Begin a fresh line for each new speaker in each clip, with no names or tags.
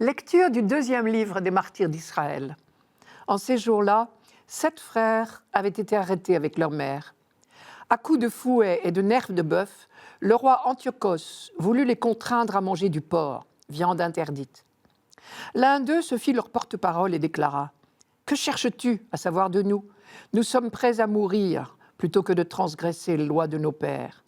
Lecture du deuxième livre des martyrs d'Israël. En ces jours-là, 7 frères avaient été arrêtés avec leur mère. À coups de fouet et de nerfs de bœuf, le roi Antiochos voulut les contraindre à manger du porc, viande interdite. L'un d'eux se fit leur porte-parole et déclara « Que cherches-tu à savoir de nous ? Nous sommes prêts à mourir plutôt que de transgresser les lois de nos pères. »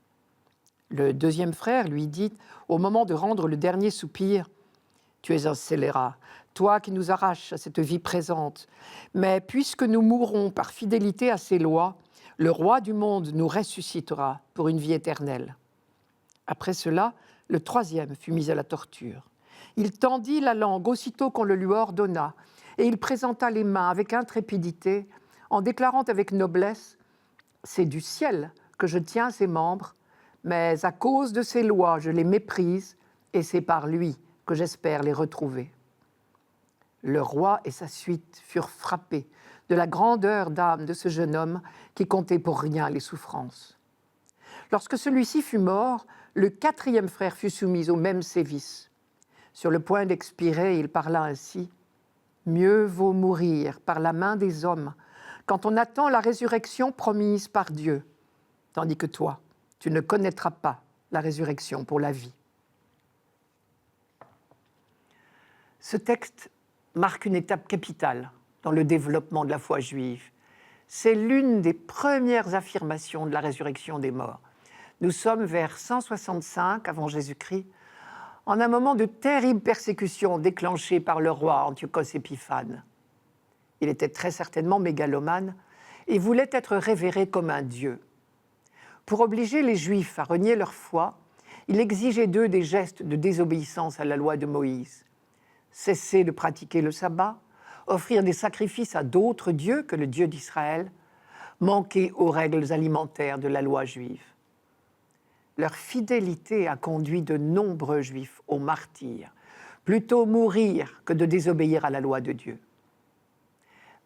Le deuxième frère lui dit, au moment de rendre le dernier soupir, « Tu es un scélérat, toi qui nous arraches à cette vie présente. Mais puisque nous mourrons par fidélité à ces lois, le roi du monde nous ressuscitera pour une vie éternelle. » Après cela, le troisième fut mis à la torture. Il tendit la langue aussitôt qu'on le lui ordonna, et il présenta les mains avec intrépidité, en déclarant avec noblesse « C'est du ciel que je tiens ces membres, mais à cause de ces lois, je les méprise, et c'est par lui que j'espère les retrouver. » Le roi et sa suite furent frappés de la grandeur d'âme de ce jeune homme qui comptait pour rien les souffrances. Lorsque celui-ci fut mort, le quatrième frère fut soumis aux mêmes sévices. Sur le point d'expirer, il parla ainsi « Mieux vaut mourir par la main des hommes quand on attend la résurrection promise par Dieu, tandis que toi, tu ne connaîtras pas la résurrection pour la vie. » Ce texte marque une étape capitale dans le développement de la foi juive. C'est l'une des premières affirmations de la résurrection des morts. Nous sommes vers 165 avant Jésus-Christ, en un moment de terrible persécution déclenchée par le roi Antiochos Épiphane. Il était très certainement mégalomane et voulait être révéré comme un dieu. Pour obliger les Juifs à renier leur foi, il exigeait d'eux des gestes de désobéissance à la loi de Moïse. Cesser de pratiquer le sabbat, offrir des sacrifices à d'autres dieux que le Dieu d'Israël, manquer aux règles alimentaires de la loi juive. Leur fidélité a conduit de nombreux Juifs au martyre, plutôt mourir que de désobéir à la loi de Dieu.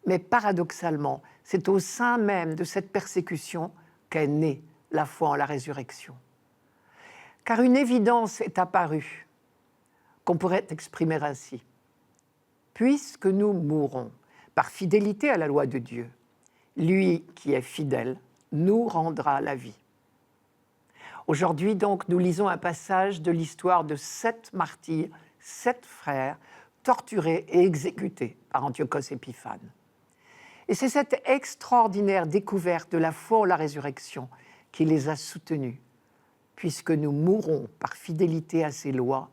Mais paradoxalement, c'est au sein même de cette persécution qu'est née la foi en la résurrection. Car une évidence est apparue, qu'on pourrait exprimer ainsi. Puisque nous mourrons par fidélité à la loi de Dieu, lui qui est fidèle nous rendra la vie. Aujourd'hui donc, nous lisons un passage de l'histoire de 7 martyrs, 7 frères, torturés et exécutés par Antiochos Épiphane. Et c'est cette extraordinaire découverte de la foi en la résurrection qui les a soutenus. Puisque nous mourrons par fidélité à ses lois,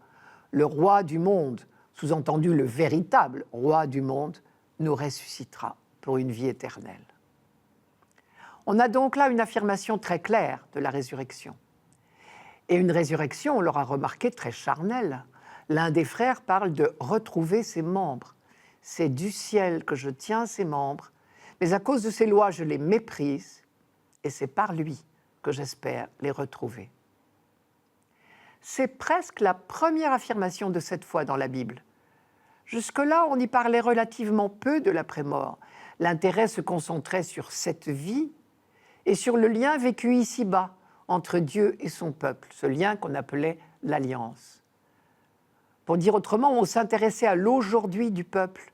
le roi du monde, sous-entendu le véritable roi du monde, nous ressuscitera pour une vie éternelle. On a donc là une affirmation très claire de la résurrection. Et une résurrection, on l'aura remarqué, très charnelle. L'un des frères parle de retrouver ses membres. C'est du ciel que je tiens ses membres, mais à cause de ces lois, je les méprise, et c'est par lui que j'espère les retrouver. C'est presque la première affirmation de cette foi dans la Bible. Jusque-là, on y parlait relativement peu de l'après-mort. L'intérêt se concentrait sur cette vie et sur le lien vécu ici-bas entre Dieu et son peuple, ce lien qu'on appelait l'alliance. Pour dire autrement, on s'intéressait à l'aujourd'hui du peuple,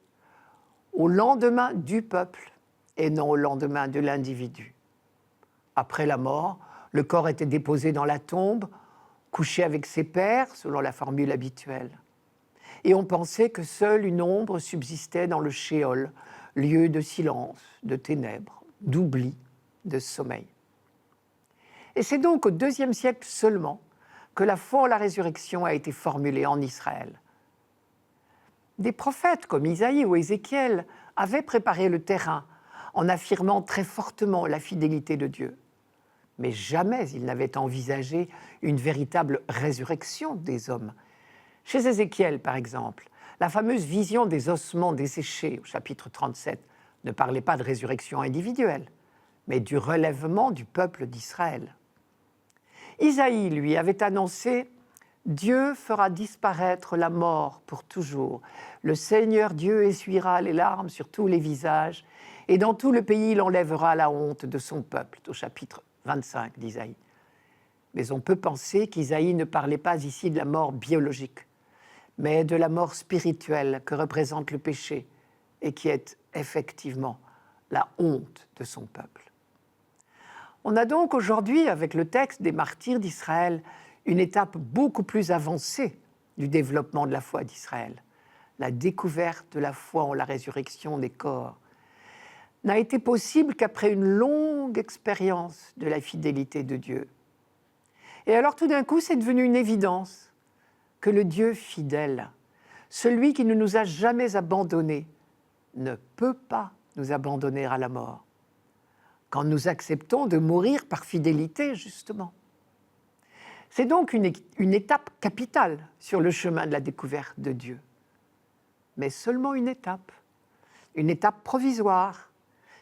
au lendemain du peuple et non au lendemain de l'individu. Après la mort, le corps était déposé dans la tombe, couché avec ses pairs, selon la formule habituelle. Et on pensait que seule une ombre subsistait dans le Sheol, lieu de silence, de ténèbres, d'oubli, de sommeil. Et c'est donc au IIe siècle seulement que la foi en la résurrection a été formulée en Israël. Des prophètes comme Isaïe ou Ézéchiel avaient préparé le terrain en affirmant très fortement la fidélité de Dieu. Mais jamais ils n'avaient envisagé une véritable résurrection des hommes. Chez Ézéchiel, par exemple, la fameuse vision des ossements desséchés, au chapitre 37, ne parlait pas de résurrection individuelle, mais du relèvement du peuple d'Israël. Isaïe, lui, avait annoncé « Dieu fera disparaître la mort pour toujours. Le Seigneur Dieu essuiera les larmes sur tous les visages, et dans tout le pays il enlèvera la honte de son peuple », au chapitre 25 d'Isaïe. Mais on peut penser qu'Isaïe ne parlait pas ici de la mort biologique, mais de la mort spirituelle que représente le péché et qui est effectivement la honte de son peuple. On a donc aujourd'hui, avec le texte des martyrs d'Israël, une étape beaucoup plus avancée du développement de la foi d'Israël. La découverte de la foi en la résurrection des corps n'a été possible qu'après une longue expérience de la fidélité de Dieu. Et alors tout d'un coup, c'est devenu une évidence que le Dieu fidèle, celui qui ne nous a jamais abandonnés, ne peut pas nous abandonner à la mort, quand nous acceptons de mourir par fidélité, justement. C'est donc une étape capitale sur le chemin de la découverte de Dieu. Mais seulement une étape provisoire,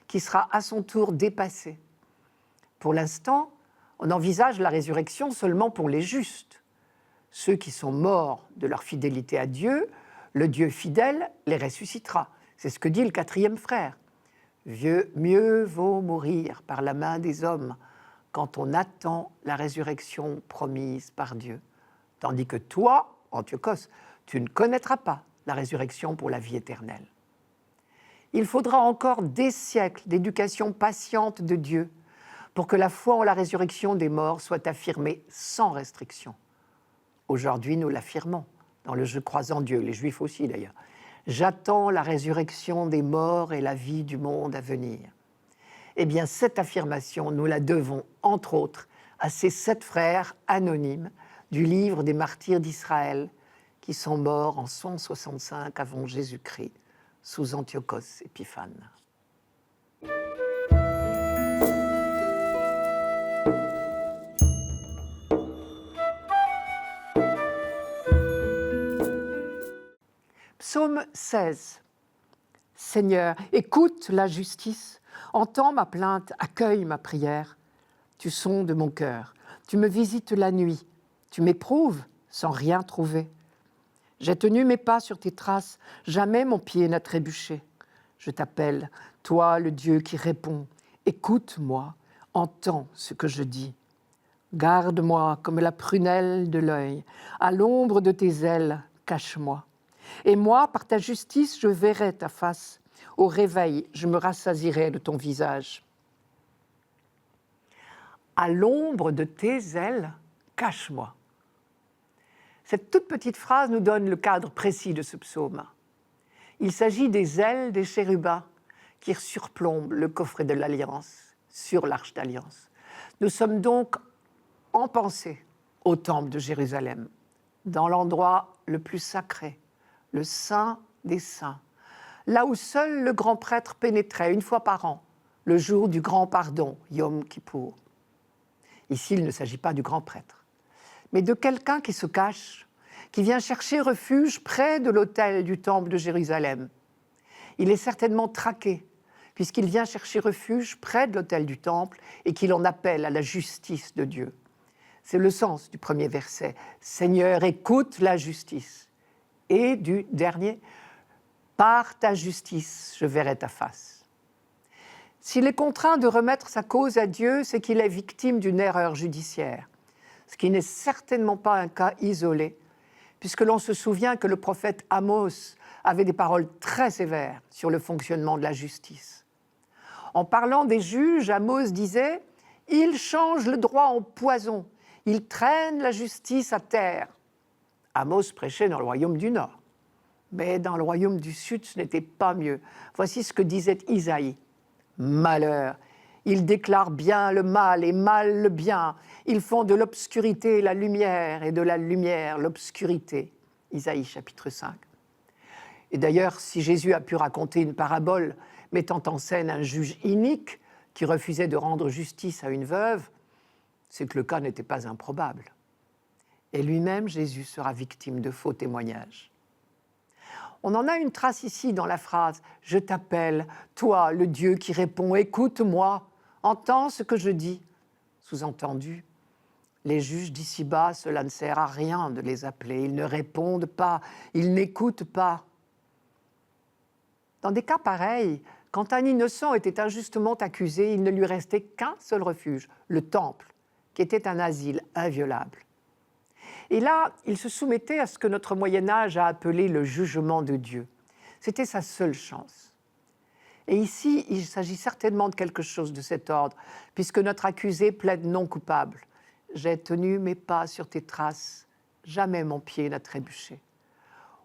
qui sera à son tour dépassée. Pour l'instant, on envisage la résurrection seulement pour les justes. Ceux qui sont morts de leur fidélité à Dieu, le Dieu fidèle les ressuscitera. C'est ce que dit le 4e frère. Mieux vaut mourir par la main des hommes quand on attend la résurrection promise par Dieu. Tandis que toi, Antiochos, tu ne connaîtras pas la résurrection pour la vie éternelle. Il faudra encore des siècles d'éducation patiente de Dieu pour que la foi en la résurrection des morts soit affirmée sans restriction. Aujourd'hui, nous l'affirmons dans le « Je crois en Dieu », les Juifs aussi d'ailleurs. J'attends la résurrection des morts et la vie du monde à venir. Eh bien, cette affirmation, nous la devons, entre autres, à ces 7 frères anonymes du livre des martyrs d'Israël qui sont morts en 165 avant Jésus-Christ, sous Antiochos Épiphane. Psaume 16. Seigneur, écoute la justice, entends ma plainte, accueille ma prière. Tu sondes mon cœur, tu me visites la nuit, tu m'éprouves sans rien trouver. J'ai tenu mes pas sur tes traces, jamais mon pied n'a trébuché. Je t'appelle, toi le Dieu qui répond, écoute-moi, entends ce que je dis. Garde-moi comme la prunelle de l'œil, à l'ombre de tes ailes, cache-moi. Et moi, par ta justice, je verrai ta face. Au réveil, je me rassasirai de ton visage. À l'ombre de tes ailes, cache-moi. Cette toute petite phrase nous donne le cadre précis de ce psaume. Il s'agit des ailes des chérubins qui surplombent le coffret de l'Alliance, sur l'Arche d'Alliance. Nous sommes donc en pensée au temple de Jérusalem, dans l'endroit le plus sacré, le Saint des Saints, là où seul le grand prêtre pénétrait une fois par an, le jour du grand pardon, Yom Kippour. Ici, il ne s'agit pas du grand prêtre, mais de quelqu'un qui se cache, qui vient chercher refuge près de l'autel du temple de Jérusalem. Il est certainement traqué, puisqu'il vient chercher refuge près de l'autel du temple et qu'il en appelle à la justice de Dieu. C'est le sens du premier verset. « Seigneur, écoute la justice ». Et du dernier, « Par ta justice, je verrai ta face ». S'il est contraint de remettre sa cause à Dieu, c'est qu'il est victime d'une erreur judiciaire, ce qui n'est certainement pas un cas isolé, puisque l'on se souvient que le prophète Amos avait des paroles très sévères sur le fonctionnement de la justice. En parlant des juges, Amos disait « Ils changent le droit en poison, ils traînent la justice à terre ». Amos prêchait dans le royaume du Nord, mais dans le royaume du Sud, ce n'était pas mieux. Voici ce que disait Isaïe. « Malheur, ils déclarent bien le mal et mal le bien. Ils font de l'obscurité la lumière et de la lumière l'obscurité. » Isaïe chapitre 5. Et d'ailleurs, si Jésus a pu raconter une parabole mettant en scène un juge inique qui refusait de rendre justice à une veuve, c'est que le cas n'était pas improbable. Et lui-même, Jésus, sera victime de faux témoignages. On en a une trace ici dans la phrase « Je t'appelle, toi, le Dieu qui répond, écoute-moi, entends ce que je dis ». Sous-entendu, les juges d'ici-bas, cela ne sert à rien de les appeler, ils ne répondent pas, ils n'écoutent pas. Dans des cas pareils, quand un innocent était injustement accusé, il ne lui restait qu'un seul refuge, le temple, qui était un asile inviolable. Et là, il se soumettait à ce que notre Moyen-Âge a appelé le jugement de Dieu. C'était sa seule chance. Et ici, il s'agit certainement de quelque chose de cet ordre, puisque notre accusé plaide non coupable. « J'ai tenu mes pas sur tes traces, jamais mon pied n'a trébuché. »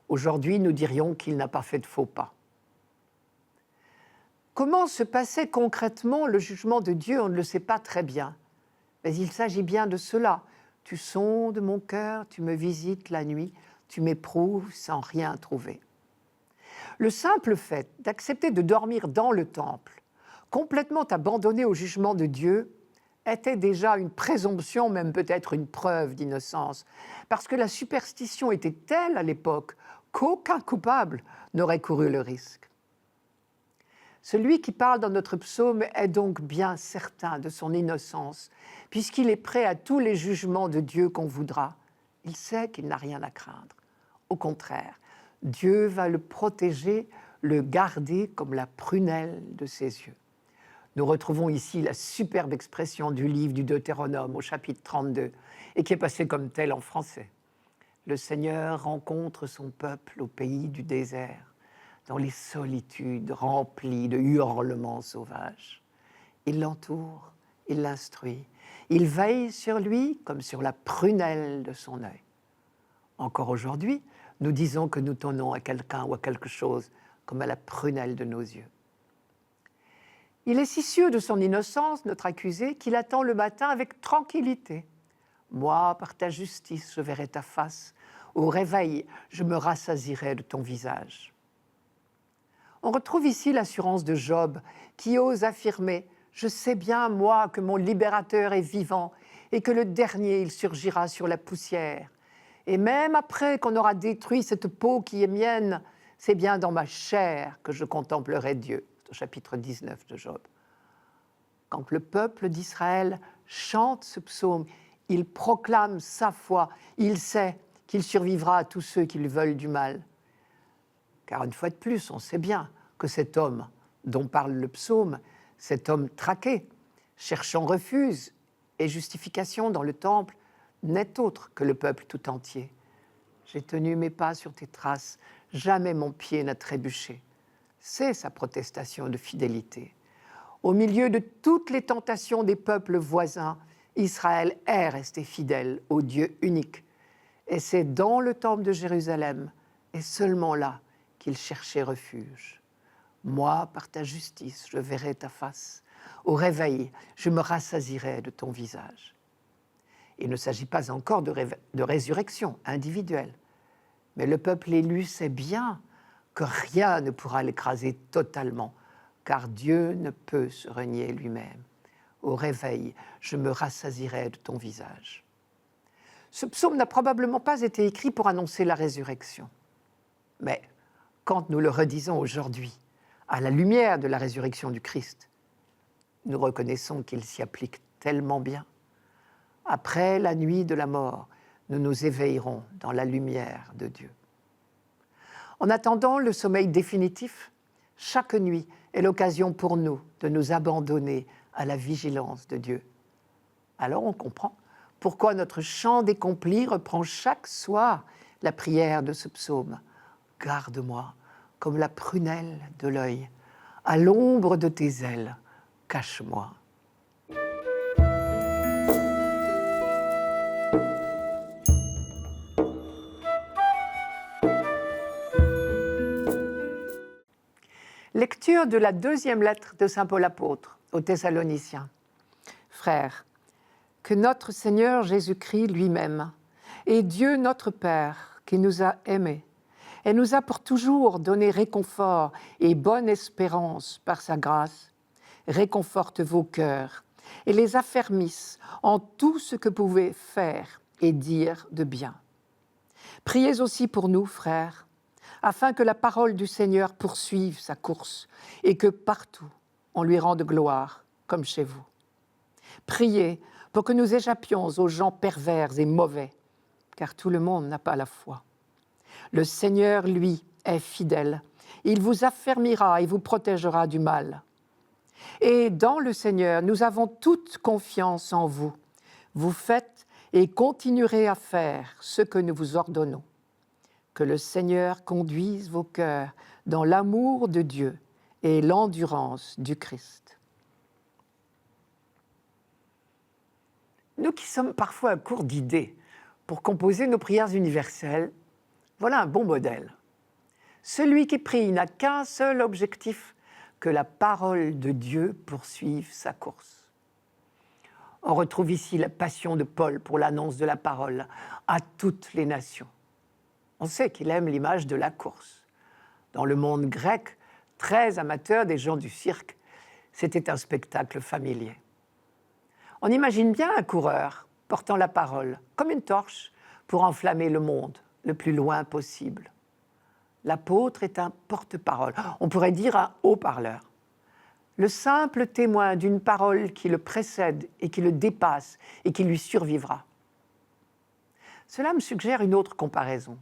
Aujourd'hui, nous dirions qu'il n'a pas fait de faux pas. Comment se passait concrètement le jugement de Dieu, on ne le sait pas très bien. Mais il s'agit bien de cela. Tu sondes mon cœur, tu me visites la nuit, tu m'éprouves sans rien trouver. Le simple fait d'accepter de dormir dans le temple, complètement abandonné au jugement de Dieu, était déjà une présomption, même peut-être une preuve d'innocence, parce que la superstition était telle à l'époque qu'aucun coupable n'aurait couru le risque. Celui qui parle dans notre psaume est donc bien certain de son innocence, puisqu'il est prêt à tous les jugements de Dieu qu'on voudra. Il sait qu'il n'a rien à craindre. Au contraire, Dieu va le protéger, le garder comme la prunelle de ses yeux. Nous retrouvons ici la superbe expression du livre du Deutéronome au chapitre 32, et qui est passée comme telle en français. Le Seigneur rencontre son peuple au pays du désert, dans les solitudes remplies de hurlements sauvages. Il l'entoure, il l'instruit, il veille sur lui comme sur la prunelle de son œil. Encore aujourd'hui, nous disons que nous tenons à quelqu'un ou à quelque chose comme à la prunelle de nos yeux. Il est si sûr de son innocence, notre accusé, qu'il attend le matin avec tranquillité. « Moi, par ta justice, je verrai ta face. Au réveil, je me rassasirai de ton visage. » On retrouve ici l'assurance de Job, qui ose affirmer « Je sais bien, moi, que mon libérateur est vivant et que le dernier, il surgira sur la poussière. Et même après qu'on aura détruit cette peau qui est mienne, c'est bien dans ma chair que je contemplerai Dieu. » Au chapitre 19 de Job. Quand le peuple d'Israël chante ce psaume, il proclame sa foi, il sait qu'il survivra à tous ceux qui lui veulent du mal. Car une fois de plus, on sait bien que cet homme dont parle le psaume, cet homme traqué, cherchant refuge et justification dans le temple, n'est autre que le peuple tout entier. J'ai tenu mes pas sur tes traces, jamais mon pied n'a trébuché. C'est sa protestation de fidélité. Au milieu de toutes les tentations des peuples voisins, Israël est resté fidèle au Dieu unique. Et c'est dans le temple de Jérusalem, et seulement là, qu'il cherchait refuge. Moi, par ta justice, je verrai ta face. Au réveil, je me rassasirai de ton visage. Il ne s'agit pas encore de résurrection individuelle, mais le peuple élu sait bien que rien ne pourra l'écraser totalement, car Dieu ne peut se renier lui-même. Au réveil, je me rassasirai de ton visage. Ce psaume n'a probablement pas été écrit pour annoncer la résurrection. Mais quand nous le redisons aujourd'hui, à la lumière de la résurrection du Christ, nous reconnaissons qu'il s'y applique tellement bien. Après la nuit de la mort, nous nous éveillerons dans la lumière de Dieu. En attendant le sommeil définitif, chaque nuit est l'occasion pour nous de nous abandonner à la vigilance de Dieu. Alors on comprend pourquoi notre chant décompli reprend chaque soir la prière de ce psaume. « Garde-moi comme la prunelle de l'œil, à l'ombre de tes ailes, cache-moi. » Lecture de la deuxième lettre de saint Paul apôtre aux Thessaloniciens. Frères, que notre Seigneur Jésus-Christ lui-même et Dieu notre Père qui nous a aimés et nous a pour toujours donné réconfort et bonne espérance par sa grâce, réconforte vos cœurs et les affermisse en tout ce que vous pouvez faire et dire de bien. Priez aussi pour nous, frères, afin que la parole du Seigneur poursuive sa course et que partout on lui rende gloire, comme chez vous. Priez pour que nous échappions aux gens pervers et mauvais, car tout le monde n'a pas la foi. Le Seigneur, lui, est fidèle. Il vous affermira et vous protégera du mal. Et dans le Seigneur, nous avons toute confiance en vous. Vous faites et continuerez à faire ce que nous vous ordonnons. Que le Seigneur conduise vos cœurs dans l'amour de Dieu et l'endurance du Christ. Nous qui sommes parfois à court d'idées pour composer nos prières universelles, voilà un bon modèle. Celui qui prie n'a qu'un seul objectif, que la parole de Dieu poursuive sa course. On retrouve ici la passion de Paul pour l'annonce de la parole à toutes les nations. On sait qu'il aime l'image de la course. Dans le monde grec, très amateur des gens du cirque, c'était un spectacle familier. On imagine bien un coureur portant la parole comme une torche pour enflammer le monde le plus loin possible. L'apôtre est un porte-parole, on pourrait dire un haut-parleur. Le simple témoin d'une parole qui le précède et qui le dépasse et qui lui survivra. Cela me suggère une autre comparaison.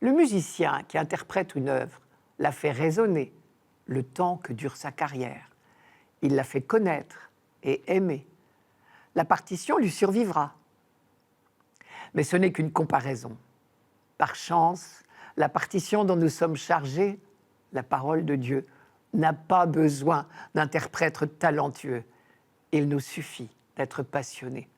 Le musicien qui interprète une œuvre la fait résonner le temps que dure sa carrière. Il la fait connaître et aimer. La partition lui survivra. Mais ce n'est qu'une comparaison. Par chance, la partition dont nous sommes chargés, la parole de Dieu, n'a pas besoin d'interprètes talentueux. Il nous suffit d'être passionnés.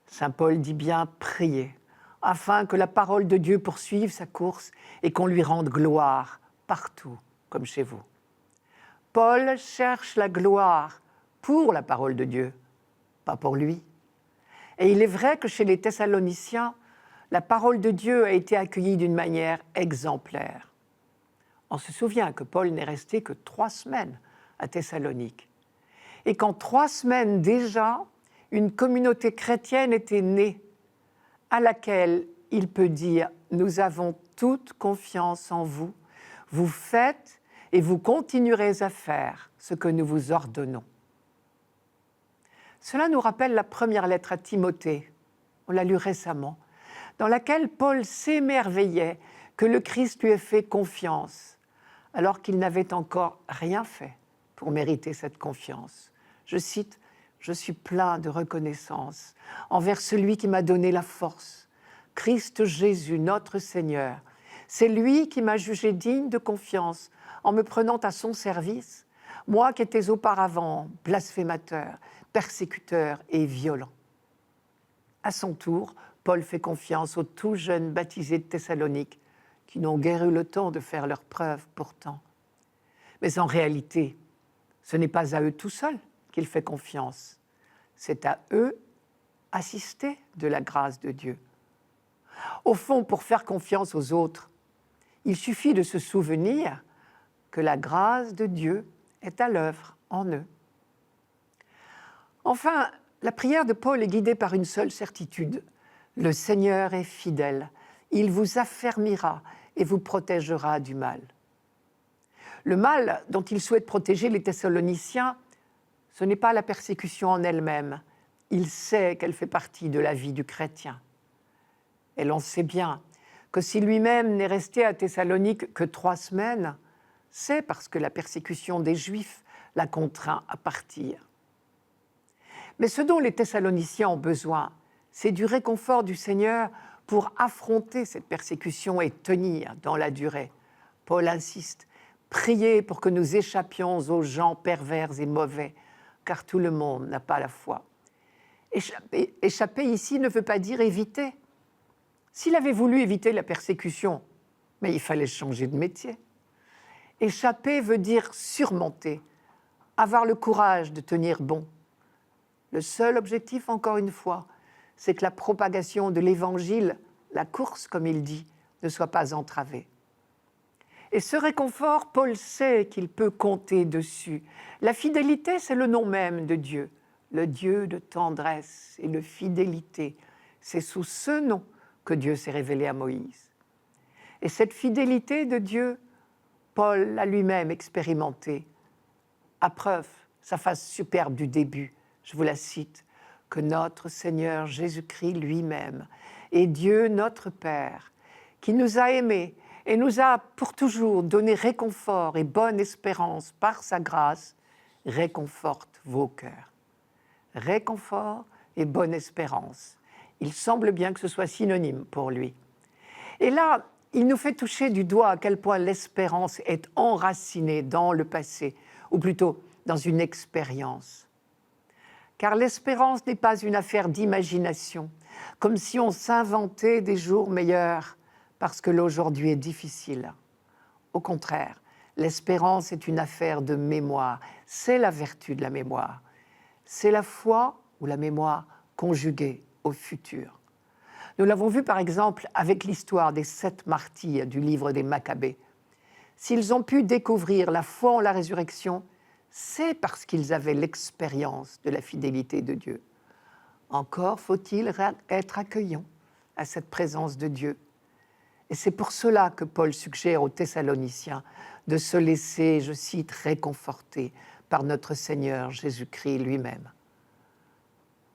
Saint Paul dit bien « priez » afin que la parole de Dieu poursuive sa course et qu'on lui rende gloire partout, comme chez vous. Paul cherche la gloire pour la parole de Dieu, pas pour lui. Et il est vrai que chez les Thessaloniciens, la parole de Dieu a été accueillie d'une manière exemplaire. On se souvient que Paul n'est resté que 3 semaines à Thessalonique. Et qu'en 3 semaines déjà, une communauté chrétienne était née, à laquelle il peut dire « Nous avons toute confiance en vous, vous faites et vous continuerez à faire ce que nous vous ordonnons. » Cela nous rappelle la première lettre à Timothée, on l'a lu récemment, dans laquelle Paul s'émerveillait que le Christ lui ait fait confiance, alors qu'il n'avait encore rien fait pour mériter cette confiance. Je cite, « Je suis plein de reconnaissance envers celui qui m'a donné la force, Christ Jésus, notre Seigneur. C'est lui qui m'a jugé digne de confiance en me prenant à son service, moi qui étais auparavant blasphémateur, persécuteur et violent. » À son tour, Paul fait confiance aux tout jeunes baptisés de Thessalonique, qui n'ont guère eu le temps de faire leurs preuves pourtant. Mais en réalité, ce n'est pas à eux tout seuls qu'il fait confiance. C'est à eux, assistés de la grâce de Dieu. Au fond, pour faire confiance aux autres, il suffit de se souvenir que la grâce de Dieu est à l'œuvre en eux. Enfin, la prière de Paul est guidée par une seule certitude. Le Seigneur est fidèle, il vous affermira et vous protégera du mal. Le mal dont il souhaite protéger les Thessaloniciens, ce n'est pas la persécution en elle-même. Il sait qu'elle fait partie de la vie du chrétien. Et l'on sait bien que si lui-même n'est resté à Thessalonique que 3 semaines, c'est parce que la persécution des Juifs l'a contraint à partir. Mais ce dont les Thessaloniciens ont besoin, c'est du réconfort du Seigneur pour affronter cette persécution et tenir dans la durée. Paul insiste, « Priez pour que nous échappions aux gens pervers et mauvais, car tout le monde n'a pas la foi. » Échapper ici ne veut pas dire éviter. S'il avait voulu éviter la persécution, mais il fallait changer de métier. Échapper veut dire surmonter, avoir le courage de tenir bon. Le seul objectif, encore une fois, c'est que la propagation de l'Évangile, la course comme il dit, ne soit pas entravée. Et ce réconfort, Paul sait qu'il peut compter dessus. La fidélité, c'est le nom même de Dieu, le Dieu de tendresse et de fidélité. C'est sous ce nom que Dieu s'est révélé à Moïse. Et cette fidélité de Dieu, Paul l'a lui-même expérimentée. À preuve, sa phase superbe du début, je vous la cite, « Que notre Seigneur Jésus-Christ lui-même et Dieu notre Père, qui nous a aimés et nous a pour toujours donné réconfort et bonne espérance par sa grâce, réconforte vos cœurs. » Réconfort et bonne espérance. Il semble bien que ce soit synonyme pour lui. Et là, il nous fait toucher du doigt à quel point l'espérance est enracinée dans le passé, ou plutôt dans une expérience. Car l'espérance n'est pas une affaire d'imagination, comme si on s'inventait des jours meilleurs parce que l'aujourd'hui est difficile. Au contraire, l'espérance est une affaire de mémoire. C'est la vertu de la mémoire. C'est la foi ou la mémoire conjuguée au futur. Nous l'avons vu par exemple avec l'histoire des 7 martyrs du livre des Maccabées. S'ils ont pu découvrir la foi en la résurrection, c'est parce qu'ils avaient l'expérience de la fidélité de Dieu. Encore faut-il être accueillant à cette présence de Dieu. Et c'est pour cela que Paul suggère aux Thessaloniciens de se laisser, je cite, réconforter par notre Seigneur Jésus-Christ lui-même.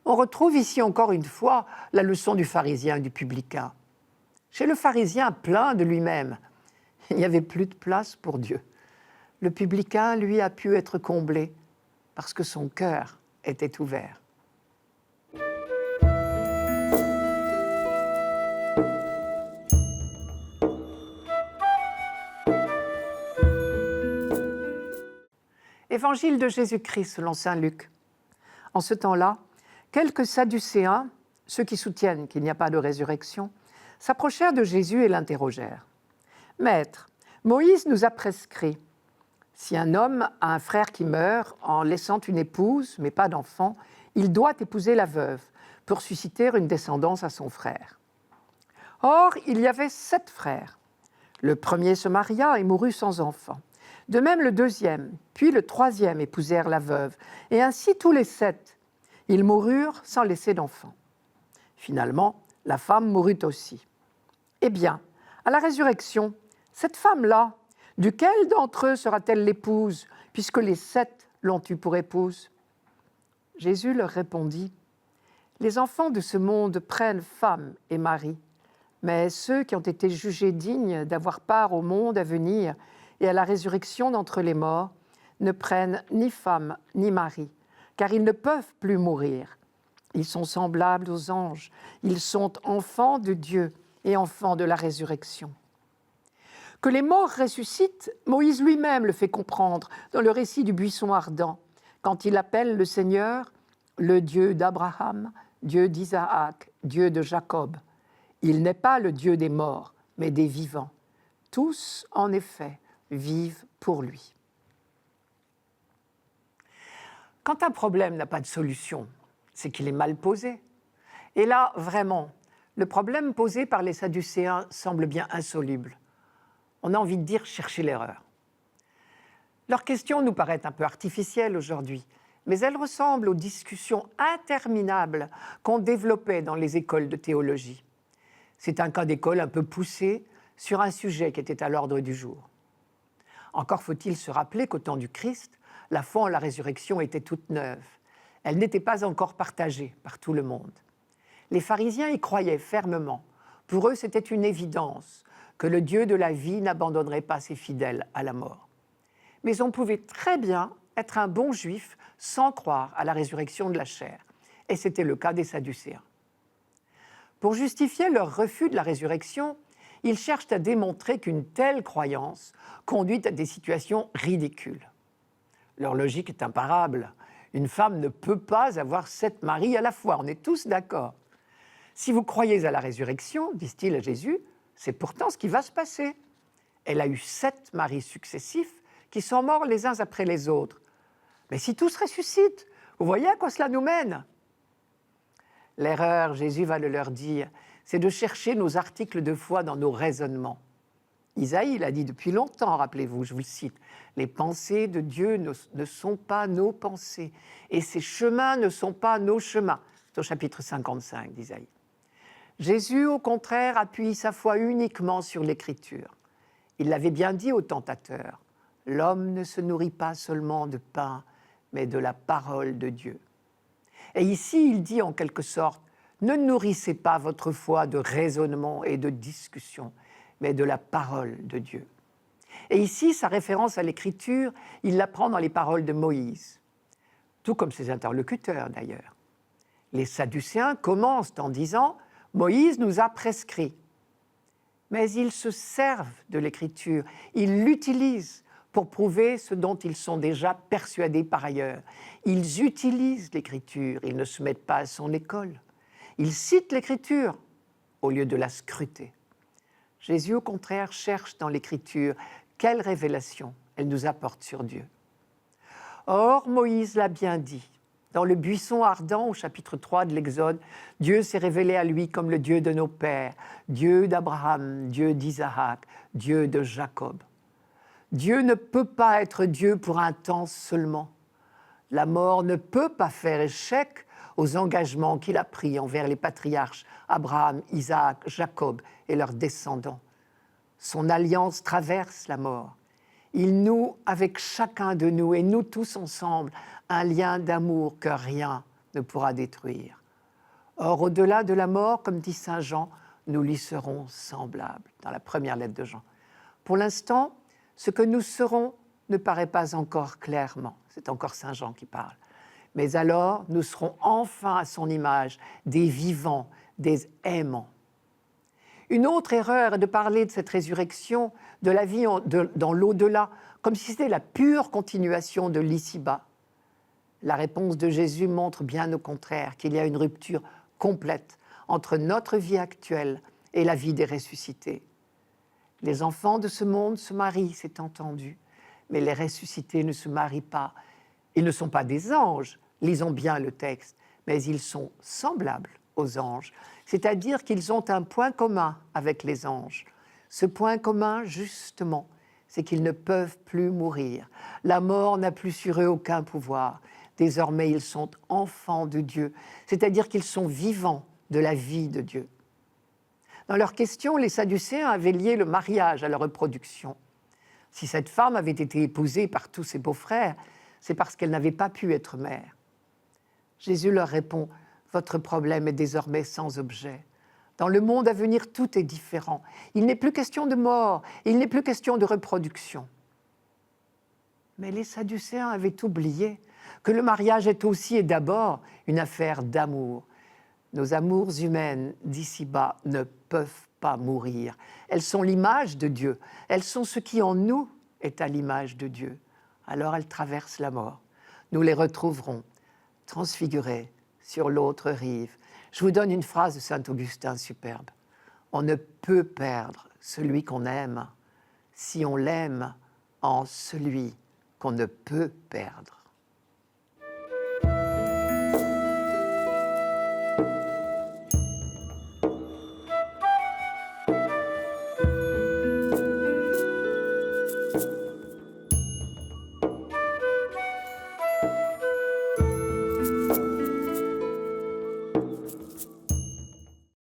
On retrouve ici encore une fois la leçon du pharisien et du publicain. Chez le pharisien plein de lui-même, il n'y avait plus de place pour Dieu. Le publicain, lui, a pu être comblé parce que son cœur était ouvert. Évangile de Jésus-Christ selon saint Luc. En ce temps-là, quelques Sadducéens, ceux qui soutiennent qu'il n'y a pas de résurrection, s'approchèrent de Jésus et l'interrogèrent. « Maître, Moïse nous a prescrit, si un homme a un frère qui meurt en laissant une épouse, mais pas d'enfant, il doit épouser la veuve pour susciter une descendance à son frère. Or, il y avait 7 frères. Le premier se maria et mourut sans enfant. De même le deuxième, puis le troisième épousèrent la veuve, et ainsi tous les 7. Ils moururent sans laisser d'enfant. Finalement, la femme mourut aussi. Eh bien, à la résurrection, cette femme-là, duquel d'entre eux sera-t-elle l'épouse, puisque les 7 l'ont eue pour épouse ? Jésus leur répondit, « Les enfants de ce monde prennent femme et mari, mais ceux qui ont été jugés dignes d'avoir part au monde à venir et à la résurrection d'entre les morts ne prennent ni femme ni mari, car ils ne peuvent plus mourir. Ils sont semblables aux anges, ils sont enfants de Dieu et enfants de la résurrection. » Que les morts ressuscitent, Moïse lui-même le fait comprendre dans le récit du buisson ardent, quand il appelle le Seigneur le Dieu d'Abraham, Dieu d'Isaac, Dieu de Jacob. Il n'est pas le Dieu des morts, mais des vivants. Tous, en effet, vivent pour lui. Quand un problème n'a pas de solution, c'est qu'il est mal posé. Et là, vraiment, le problème posé par les Sadducéens semble bien insoluble. On a envie de dire chercher l'erreur. Leur question nous paraît un peu artificielle aujourd'hui, mais elle ressemble aux discussions interminables qu'on développait dans les écoles de théologie. C'est un cas d'école un peu poussé sur un sujet qui était à l'ordre du jour. Encore faut-il se rappeler qu'au temps du Christ, la foi en la résurrection était toute neuve. Elle n'était pas encore partagée par tout le monde. Les pharisiens y croyaient fermement. Pour eux, c'était une évidence que le Dieu de la vie n'abandonnerait pas ses fidèles à la mort. Mais on pouvait très bien être un bon juif sans croire à la résurrection de la chair. Et c'était le cas des Sadducéens. Pour justifier leur refus de la résurrection, ils cherchent à démontrer qu'une telle croyance conduit à des situations ridicules. Leur logique est imparable. Une femme ne peut pas avoir 7 maris à la fois, on est tous d'accord. Si vous croyez à la résurrection, disent-ils à Jésus, c'est pourtant ce qui va se passer. Elle a eu 7 maris successifs qui sont morts les uns après les autres. Mais si tous ressuscitent, vous voyez à quoi cela nous mène ? L'erreur, Jésus va le leur dire, c'est de chercher nos articles de foi dans nos raisonnements. Isaïe l'a dit depuis longtemps, rappelez-vous, je vous le cite, « Les pensées de Dieu ne sont pas nos pensées, et ses chemins ne sont pas nos chemins. » C'est au chapitre 55 d'Isaïe. Jésus, au contraire, appuie sa foi uniquement sur l'Écriture. Il l'avait bien dit au tentateur, « L'homme ne se nourrit pas seulement de pain, mais de la parole de Dieu. » Et ici, il dit en quelque sorte, « Ne nourrissez pas votre foi de raisonnement et de discussion, mais de la parole de Dieu. » Et ici, sa référence à l'Écriture, il la prend dans les paroles de Moïse, tout comme ses interlocuteurs d'ailleurs. Les Sadducéens commencent en disant « Moïse nous a prescrit ». Mais ils se servent de l'Écriture, ils l'utilisent pour prouver ce dont ils sont déjà persuadés par ailleurs. Ils utilisent l'Écriture, ils ne se mettent pas à son école. Ils citent l'Écriture au lieu de la scruter. Jésus, au contraire, cherche dans l'Écriture quelle révélation elle nous apporte sur Dieu. Or, Moïse l'a bien dit. Dans le buisson ardent, au chapitre 3 de l'Exode, Dieu s'est révélé à lui comme le Dieu de nos pères, Dieu d'Abraham, Dieu d'Isaac, Dieu de Jacob. Dieu ne peut pas être Dieu pour un temps seulement. La mort ne peut pas faire échec aux engagements qu'il a pris envers les patriarches Abraham, Isaac, Jacob et leurs descendants. Son alliance traverse la mort. Il noue avec chacun de nous et nous tous ensemble un lien d'amour que rien ne pourra détruire. Or, au-delà de la mort, comme dit saint Jean, nous lui serons semblables, dans la première lettre de Jean. Pour l'instant, ce que nous serons ne paraît pas encore clairement. C'est encore saint Jean qui parle. Mais alors, nous serons enfin à son image, des vivants, des aimants. Une autre erreur est de parler de cette résurrection, de la vie dans l'au-delà, comme si c'était la pure continuation de l'ici-bas. La réponse de Jésus montre bien au contraire qu'il y a une rupture complète entre notre vie actuelle et la vie des ressuscités. Les enfants de ce monde se marient, c'est entendu, mais les ressuscités ne se marient pas. Ils ne sont pas des anges, lisons bien le texte, mais ils sont semblables aux anges, c'est-à-dire qu'ils ont un point commun avec les anges. Ce point commun, justement, c'est qu'ils ne peuvent plus mourir. La mort n'a plus sur eux aucun pouvoir. Désormais, ils sont enfants de Dieu, c'est-à-dire qu'ils sont vivants de la vie de Dieu. Dans leur question, les Sadducéens avaient lié le mariage à la reproduction. Si cette femme avait été épousée par tous ses beaux-frères, c'est parce qu'elle n'avait pas pu être mère. Jésus leur répond « Votre problème est désormais sans objet. Dans le monde à venir, tout est différent. Il n'est plus question de mort, il n'est plus question de reproduction. » Mais les Sadducéens avaient oublié que le mariage est aussi et d'abord une affaire d'amour. Nos amours humaines d'ici-bas ne peuvent pas mourir. Elles sont l'image de Dieu. Elles sont ce qui en nous est à l'image de Dieu. Alors elles traversent la mort. Nous les retrouverons transfigurées sur l'autre rive. Je vous donne une phrase de saint Augustin superbe. On ne peut perdre celui qu'on aime si on l'aime en celui qu'on ne peut perdre.